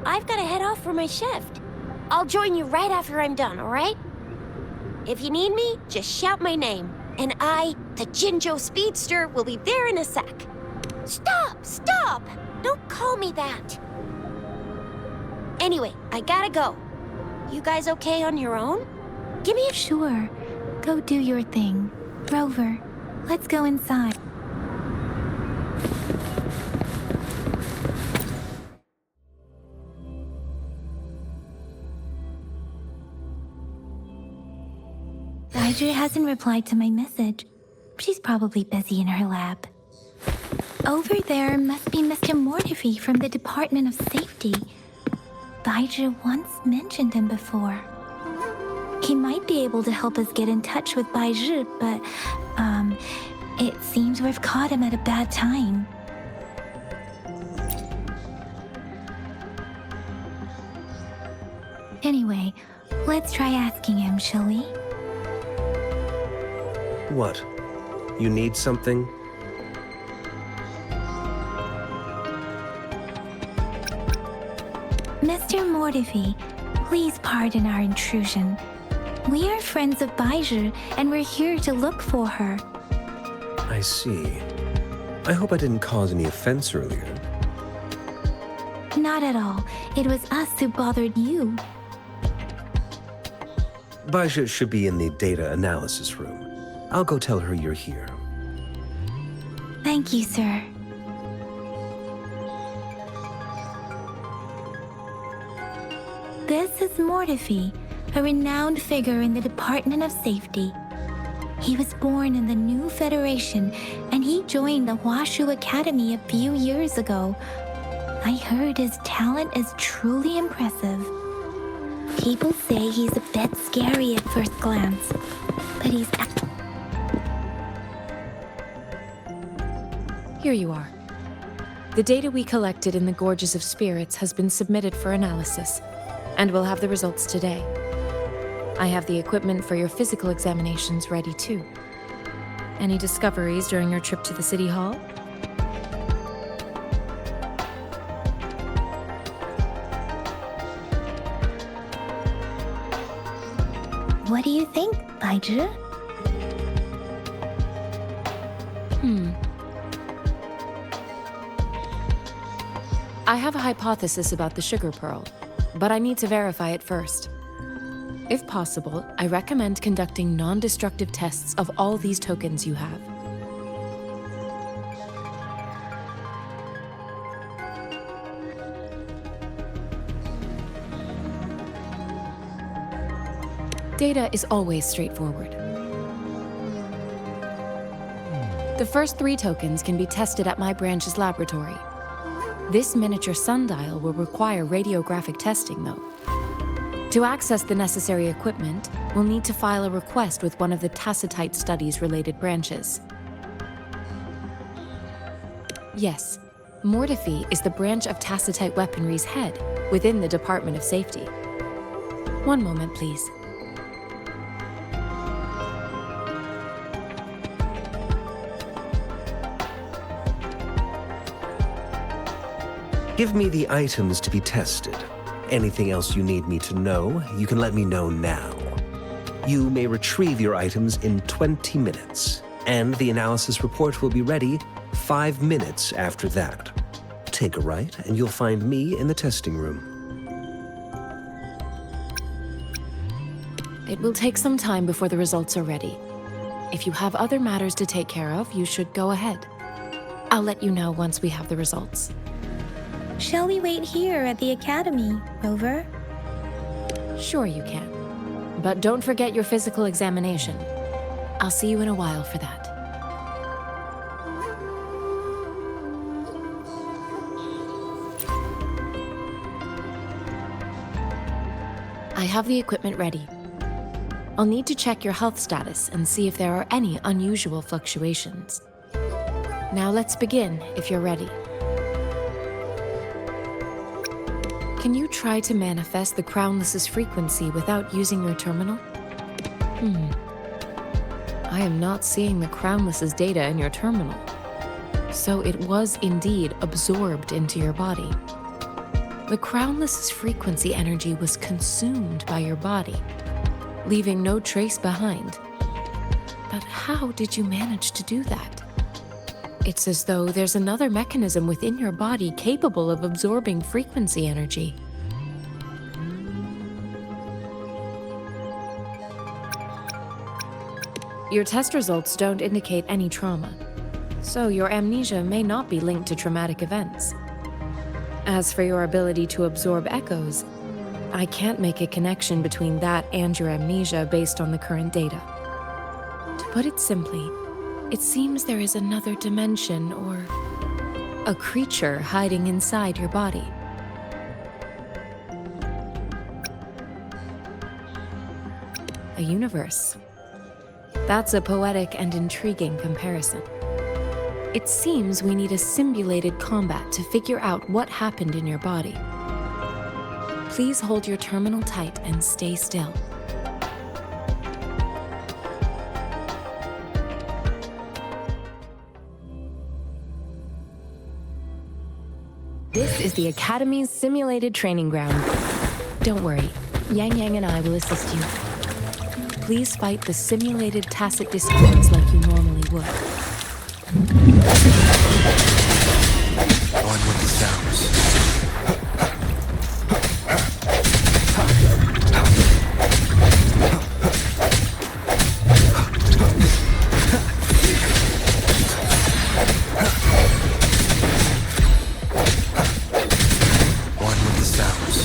I've got to head off for my shift. I'll join you right after I'm done, all right? If you need me, just shout my name. And I, the Jinjo Speedster, will be there in a sec. Stop! Don't call me that. Anyway, I gotta go. You guys okay on your own? Give me a... Sure. Go do your thing. Rover, let's go inside. Roger hasn't replied to my message. She's probably busy in her lab. Over there must be Mr. Mortifi from the Department of Safety. Baizhi once mentioned him before. He might be able to help us get in touch with Baizhi, but, it seems we've caught him at a bad time. Anyway, let's try asking him, shall we? What? You need something? Mr. Mortifi, please pardon our intrusion. We are friends of Baizhi, and we're here to look for her. I see. I hope I didn't cause any offense earlier. Not at all. It was us who bothered you. Baizhi should be in the data analysis room. I'll go tell her you're here. Thank you, sir. This is Mortifi, a renowned figure in the Department of Safety. He was born in the new Federation, and he joined the Huashu Academy a few years ago. I heard his talent is truly impressive. People say he's a bit scary at first glance, but he's... Here you are. The data we collected in the Gorges of Spirits has been submitted for analysis, and we'll have the results today. I have the equipment for your physical examinations ready too. Any discoveries during your trip to the City Hall? What do you think, Baizhi? I have a hypothesis about the sugar pearl, but I need to verify it first. If possible, I recommend conducting non-destructive tests of all these tokens you have. Data is always straightforward. The first 3 tokens can be tested at my branch's laboratory. This miniature sundial will require radiographic testing, though. To access the necessary equipment, we'll need to file a request with one of the Tacitite Studies-related branches. Yes, Mortifi is the branch of Tacitite Weaponry's head within the Department of Safety. One moment, please. Give me the items to be tested. Anything else you need me to know, you can let me know now. You may retrieve your items in 20 minutes, and the analysis report will be ready 5 minutes after that. Take a right, and you'll find me in the testing room. It will take some time before the results are ready. If you have other matters to take care of, you should go ahead. I'll let you know once we have the results. Shall we wait here at the Academy, Rover? Sure you can. But don't forget your physical examination. I'll see you in a while for that. I have the equipment ready. I'll need to check your health status and see if there are any unusual fluctuations. Now let's begin, if you're ready. Can you try to manifest the Crownless's frequency without using your terminal? I am not seeing the Crownless's data in your terminal. So it was indeed absorbed into your body. The Crownless's frequency energy was consumed by your body, leaving no trace behind. But how did you manage to do that? It's as though there's another mechanism within your body capable of absorbing frequency energy. Your test results don't indicate any trauma, so your amnesia may not be linked to traumatic events. As for your ability to absorb echoes, I can't make a connection between that and your amnesia based on the current data. To put it simply, it seems there is another dimension or a creature hiding inside your body. A universe. That's a poetic and intriguing comparison. It seems we need a simulated combat to figure out what happened in your body. Please hold your terminal tight and stay still. This is the Academy's simulated training ground. Don't worry, Yang Yang and I will assist you. Please fight the simulated tacit discords like you normally would. One with the sounds. One with the sounds.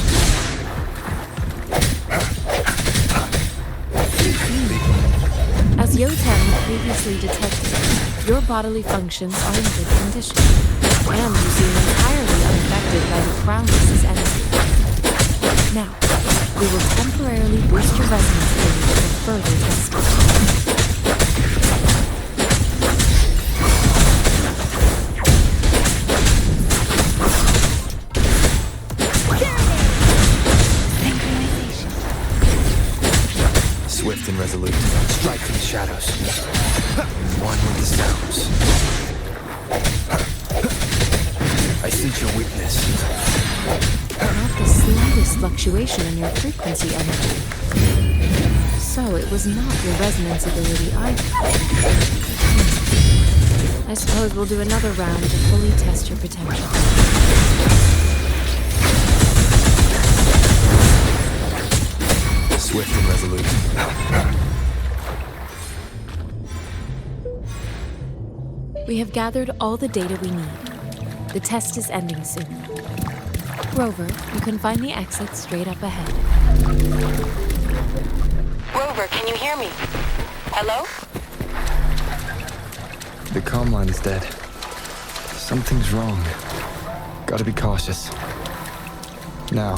As Yotan previously detected, your bodily functions are in good condition, and you seem entirely unaffected by the Crownless's energy. Now, we will temporarily boost your resonance gauge for further testing. Swift and resolute. Strike from the shadows. One with the sounds. I sense your weakness. Not the slightest fluctuation in your frequency energy. So it was not your resonance ability either. I suppose we'll do another round to fully test your potential. Swift and resolute. We have gathered all the data we need. The test is ending soon. Rover, you can find the exit straight up ahead. Rover, can you hear me? Hello? The comm line is dead. Something's wrong. Gotta be cautious. Now,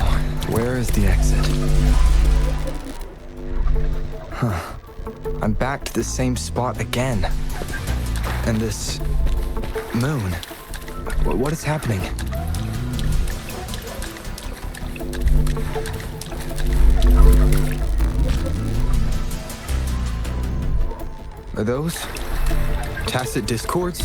where is the exit? Huh. I'm back to the same spot again. And this moon. What is happening? Are those tacit discords?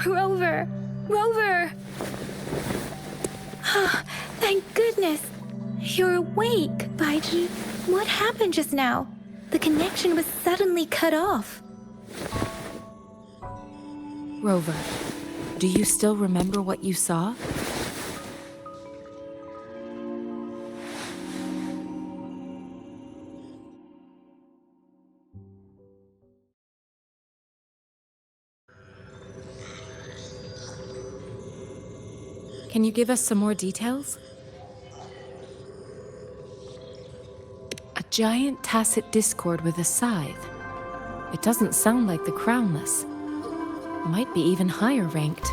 Rover! Rover! Thank goodness! You're awake, Baiji. What happened just now? The connection was suddenly cut off. Rover, do you still remember what you saw? Can you give us some more details? A giant tacit discord with a scythe. It doesn't sound like the Crownless. Might be even higher ranked.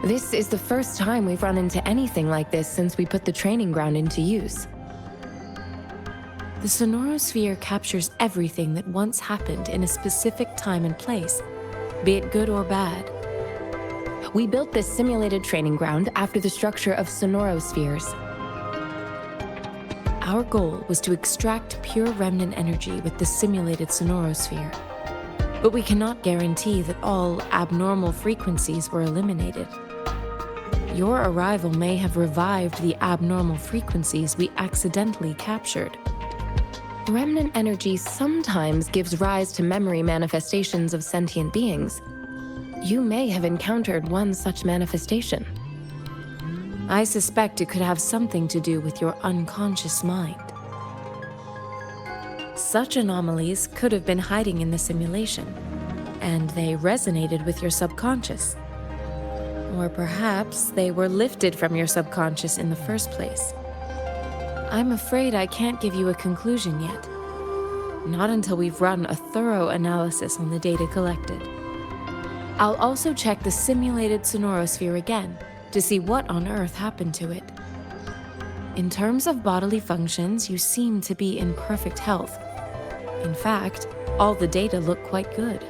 This is the first time we've run into anything like this since we put the training ground into use. The sonorosphere captures everything that once happened in a specific time and place, be it good or bad. We built this simulated training ground after the structure of sonorospheres. Our goal was to extract pure remnant energy with the simulated sonorosphere. But we cannot guarantee that all abnormal frequencies were eliminated. Your arrival may have revived the abnormal frequencies we accidentally captured. Remnant energy sometimes gives rise to memory manifestations of sentient beings. You may have encountered one such manifestation. I suspect it could have something to do with your unconscious mind. Such anomalies could have been hiding in the simulation, and they resonated with your subconscious. Or perhaps they were lifted from your subconscious in the first place. I'm afraid I can't give you a conclusion yet. Not until we've run a thorough analysis on the data collected. I'll also check the simulated sonorosphere again to see what on earth happened to it. In terms of bodily functions, you seem to be in perfect health. In fact, all the data look quite good.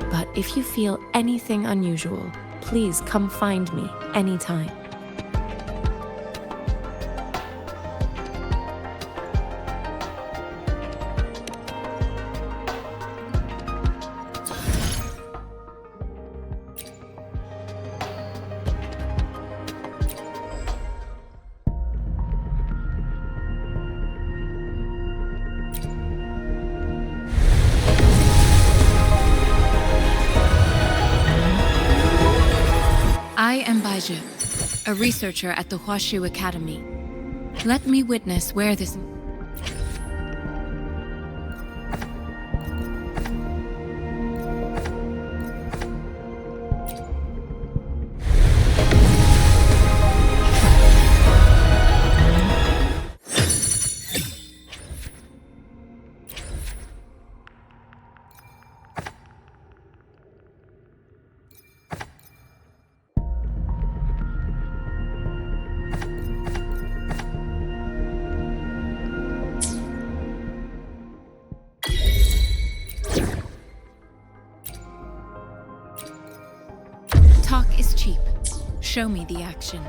But if you feel anything unusual, please come find me anytime. I am Baiju, a researcher at the Huashu Academy. Let me witness where this... Talk is cheap. Show me the action.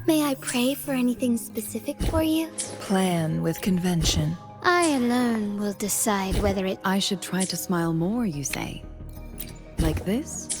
May I pray for anything specific for you? Plan with convention. I alone will decide whether it... I should try to smile more, you say? Like this?